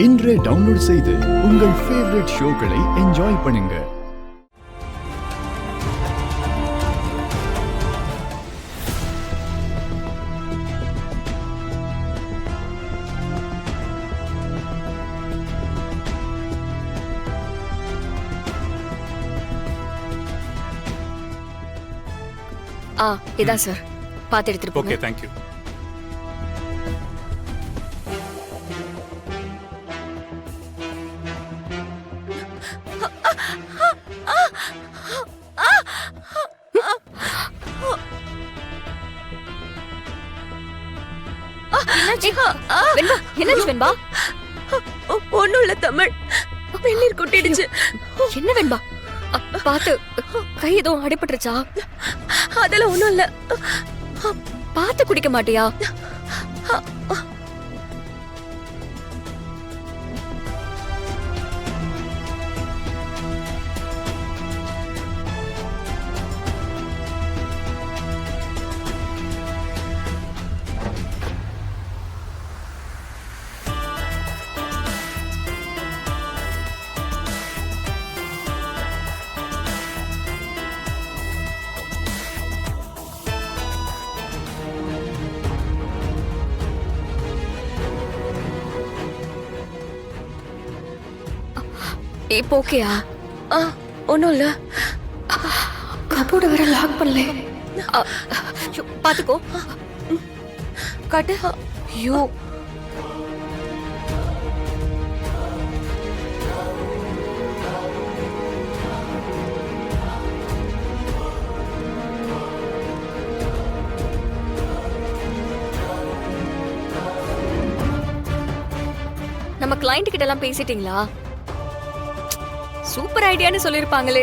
இன்றே டவுன்லோட் செய்து உங்கள் ஃபேவரட் ஷோக்களை என்ஜாய் பண்ணுங்க. இதான் சார், பார்த்து எடுத்துட்டு போங்க. Okay, thank you. என்னாச்சு வெண்பா? ஒண்ணும் இல்ல தமிழ், வெந்நீர் கொட்டிடுச்சு. என்ன வெண்பா? பாத்து, கை எதுவும் அடிபட்டுருச்சா? அதெல்லாம் ஒண்ணும் இல்ல. பாத்து குடிக்க மாட்டியா? இப்போ ஓகேயா? ஒண்ணும் இல்ல. கபோர்டு வேற லாக் பண்ணல. பாத்துக்கோ. காட்டு. ஐயோ, நம்ம கிளையண்ட் கிட்ட எல்லாம் பேசிட்டீங்களா? சூப்பர் ஐடியான்னு சொல்லிருப்பாங்களே.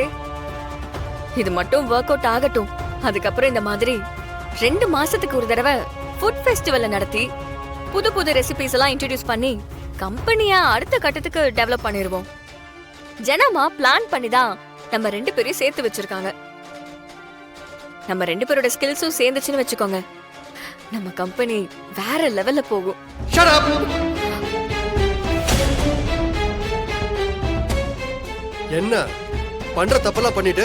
இது மட்டும் ஒர்க் அவுட் ஆகட்டும். அதுக்கப்புறம் இந்த மாதிரி 2 மாசத்துக்கு ஒரு தடவை ஃபுட் ஃபெஸ்டிவல் நடத்தி புது புது ரெசிபிஸ் எல்லாம் இன்ட்ரோடியூஸ் பண்ணி கம்பெனியா அடுத்த கட்டத்துக்கு டெவலப் பண்ணிருவோம். ஜனமா பிளான் பண்ணி தான் நம்ம 2 பேரையும் சேர்த்து வச்சிருக்காங்க. நம்ம 2 பேரோட ஸ்கில்ஸும் சேர்ந்துச்சுன்னு வச்சுக்கோங்க, நம்ம கம்பெனி வேற லெவல்ல போகும். Shut up! என்ன பண்ற தப்பெல்லாம் பண்ணிட்டு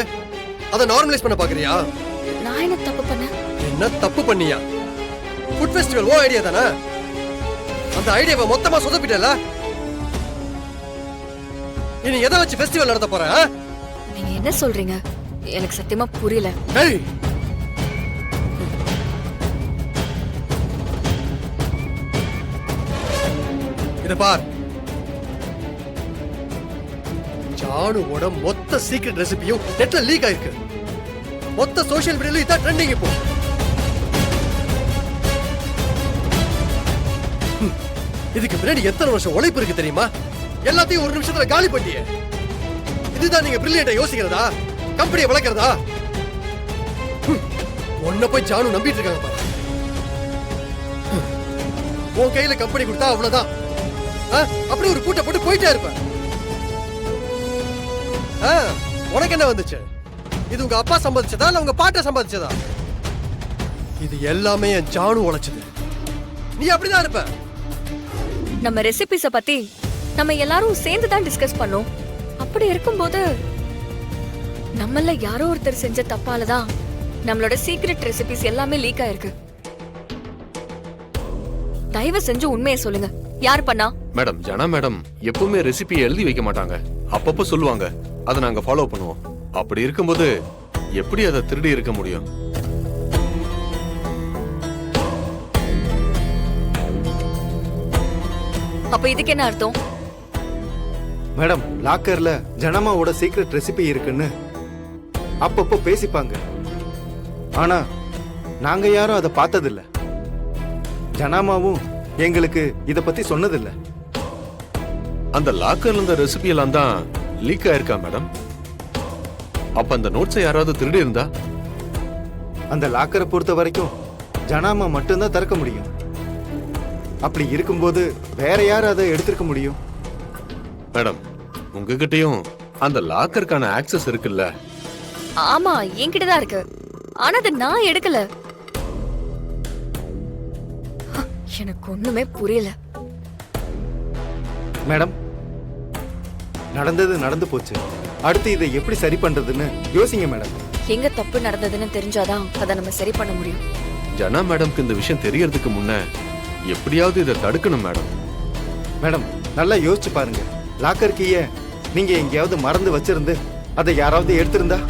அதை நார்மலைஸ் பண்ண பாக்குறியா? நான் என்ன தப்பு பண்ணேன்? என்ன தப்பு பண்ணியா? ஃபுட் ஃபெஸ்டிவல் ஓ ஐடியா தானே? அந்த ஐடியாவை மொத்தமா சொதப்பிட்டல. இனி எதை வச்சு ஃபெஸ்டிவல் நடத்த போற? நீங்க என்ன சொல்றீங்க? எனக்கு சத்தியமா புரியல. ஏய், இத பார். ஜானுவோட மொத்த சீக்ரெட் ரெசிபியும் நெட்ல லீக் ஆயிருக்கு. மொத்த சோஷியல் மீடியால இதான் ட்ரெண்டிங் இப்போ. இதுக்கு பின்னாடி எத்தனை வருஷம் உழைப்பு இருக்கு தெரியுமா? எல்லாத்தையும் ஒரு நிமிஷத்துல காலி பண்ணிட்டியே. இதுதான் நீங்க பிரில்லியண்டா யோசிக்கிறதா? கம்பெனியை வளர்க்கறதா? உன்னை போய் ஜானு நம்பிட்டு இருக்காங்க பாரு. உன் கையில கம்பெனி கொடுத்தா அவ்வளவுதான். அப்படி ஒரு கூட்ட போட்டு போயிட்டே இருப்ப. உனக்கு என்ன வந்துச்சு? இது உங்க அப்பா சம்பாதிச்சதா இல்ல உங்க பாட்ட சம்பாதிச்சதா? இது எல்லாமே என் ஜானு உழைச்சது. நீ அப்படிதான் இருப்ப. நம்ம ரெசிபிஸ பத்தி நம்ம எல்லாரும் சேர்ந்து தான் டிஸ்கஸ் பண்ணோம். அப்படி இருக்கும்போது நம்மள யாரோ ஒருத்தர் செஞ்ச தப்பால தான் நம்மளோட சீக்ரெட் ரெசிபிஸ் எல்லாமே லீக் ஆயிருக்கு. தயவு செஞ்சு உண்மையை சொல்லுங்க, யார் பண்ணா? மேடம், ஜனா மேடம் எப்பவுமே ரெசிபி எழுதி வைக்க மாட்டாங்க. அப்பப்போ சொல்லுவாங்க, அதை நாங்க ஃபாலோ பண்ணுவோம். அப்படி இருக்கும்போது எப்படி அதை திருடி இருக்க முடியும்? அப்ப இதுக்கு என்ன அர்த்தம்? மேடம், லாக்கர்ல ஜனமாவோட சீக்ரெட் ரெசிபி இருக்குன்னு அப்பப்போ பேசிப்பாங்க. ஆனா நாங்க யாரும் அதை பார்த்ததில்ல. ஜனாமாவும் எங்களுக்கு இத பத்தி சொன்னதில்ல. அந்த லாக்கர்ல இருந்த ரெசிபி எல்லாம் தான் லீக் ஆயிருக்கா மேடம்? அப்ப அந்த நோட்ஸை யாராவது திருடி இருந்தா? அந்த லாக்கரை பொறுத்த வரைக்கும் ஜனாமா மட்டும்தான் திறக்க முடியும். அப்படி இருக்கும்போது வேற யார் அதை எடுத்திருக்க முடியும்? மேடம், உங்ககிட்டயும் அந்த லாக்கருக்கான ஆக்சஸ் இருக்குல்ல? ஆமா, என்கிட்டதான் இருக்கு. ஆனா அது நான் எடுக்கல. எனக்கு ஒண்ணுமே புரியல. மேடம், நடந்தது நடந்து போச்சு. அடுத்து இதை எப்படி சரி பண்றதுன்னு யோசிங்க மேடம். எங்க தப்பு நடந்ததுன்னு தெரிஞ்சாதான் அதை நம்ம சரி பண்ண முடியும். ஜனா மேடம்க்கு இந்த விஷயம் தெரியறதுக்கு முன்ன எப்படியாவது இதை தடுக்கணும் மேடம். மேடம், நல்லா யோசிச்சு பாருங்க. லாக்கர் கீயை நீங்க எங்கேயாவது மறந்து வச்சிருந்து அதை யாராவது எடுத்திருந்தா?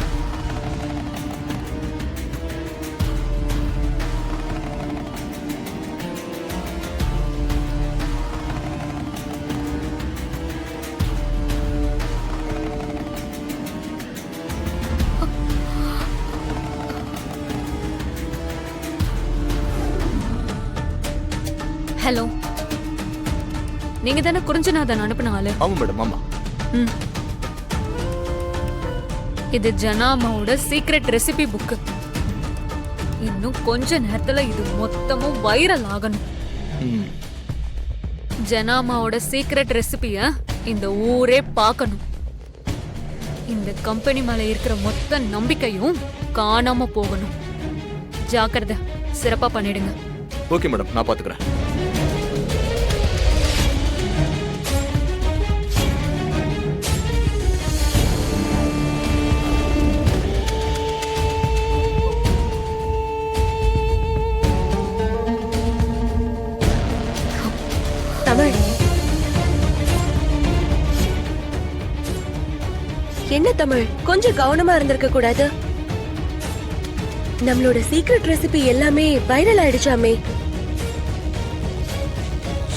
ஹலோ, நீங்க தானே குறிஞ்சிநாதன் அனுப்பின ஆளு? ஆமா மேடம், ஆமா. ம். இது ஜனாமாவோட சீக்ரெட் ரெசிபி புக். இன்னும் கொஞ்ச நேரத்துல இது மொத்தமும் வைரல் ஆகணும். ம். ஜனாமாவோட சீக்ரெட் ரெசிபிய இந்த ஊரே பார்க்கணும். இந்த கம்பெனி மேல இருக்கிற மொத்த நம்பிக்கையும் காணாம போகணும். ஜாக்கிரதை, சிறப்பா பண்ணிடுங்க. ஓகே மேடம், நான் பாத்துக்கிறேன். தமிழ், என்ன தமிழ், கொஞ்சம் கவனமா இருந்திருக்க கூடாது? நம்மளோட சீக்ரெட் ரெசிபி எல்லாமே வைரல் ஆயிடுச்சாமே.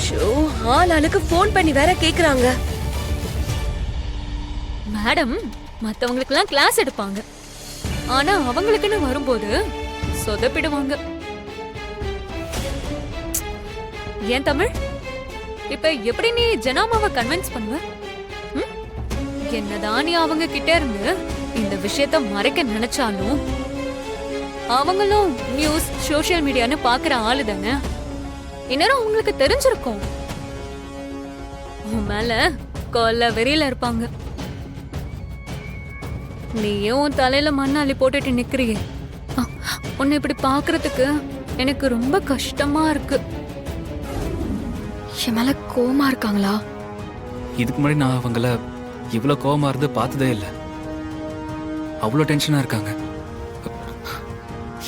ஷோ, ஆளுக்கு ஃபோன் பண்ணி வேற கேக்குறாங்க. மேடம், மத்தவங்களுக்கெல்லாம் கிளாஸ் எடுப்பாங்க. ஆனா அவங்களுக்குன்னு வரும்போது சொதப்பிடுவாங்க. ஏன் தமிழ், இப்ப எப்படி நீ ஜனாமாவை கன்வின்ஸ் பண்ணுவ? ம்? என்னதான் நீ அவங்க கிட்ட இருந்து இந்த விஷயத்த மறைக்க நினைச்சாலும் அவங்களும் நியூஸ், சோஷியல் மீடியான்னு பாக்குற ஆளு தானே. இந்நேரம் அவங்களுக்கு தெரிஞ்சிருக்கும். உன் மேல கொல்ல வெறியில இருப்பாங்க. நீயும் உன் தலையில மண்ணாளி போட்டுட்டு நிக்கிறியே, உன்னை இப்படி பாக்குறதுக்கு எனக்கு ரொம்ப கஷ்டமா இருக்கு. என் மேல கோவமா இருக்காங்களா? இதுக்கு முன்னாடி நான் அவங்கள இவ்வளோ கோவமா இருந்து பார்த்ததே இல்லை. அவ்வளோ டென்ஷனா இருக்காங்க.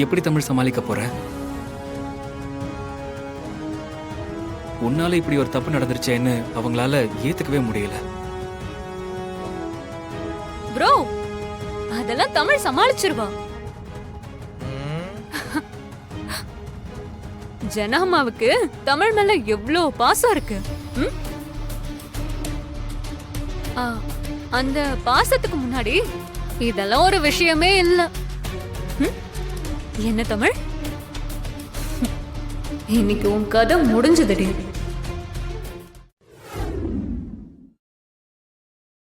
எப்படி தமிழ் சமாளிக்க போற? உன்னால இப்படி ஒரு தப்பு நடந்துருச்சேன்னு அவங்களால ஏத்துக்கவே முடியல. ப்ரோ, அதெல்லாம் தமிழ் சமாளிச்சிருவா. ஜனாமாவுக்கு தமிழ் மேல எவ்வளோ பாசம் இருக்கு. ம்? அந்த பாசத்துக்கு முன்னாடி இதெல்லாம் ஒரு விஷயமே இல்ல. ம்? என்ன தமிழ், இன்னைக்கு உன் கதை முடிஞ்சதுடி.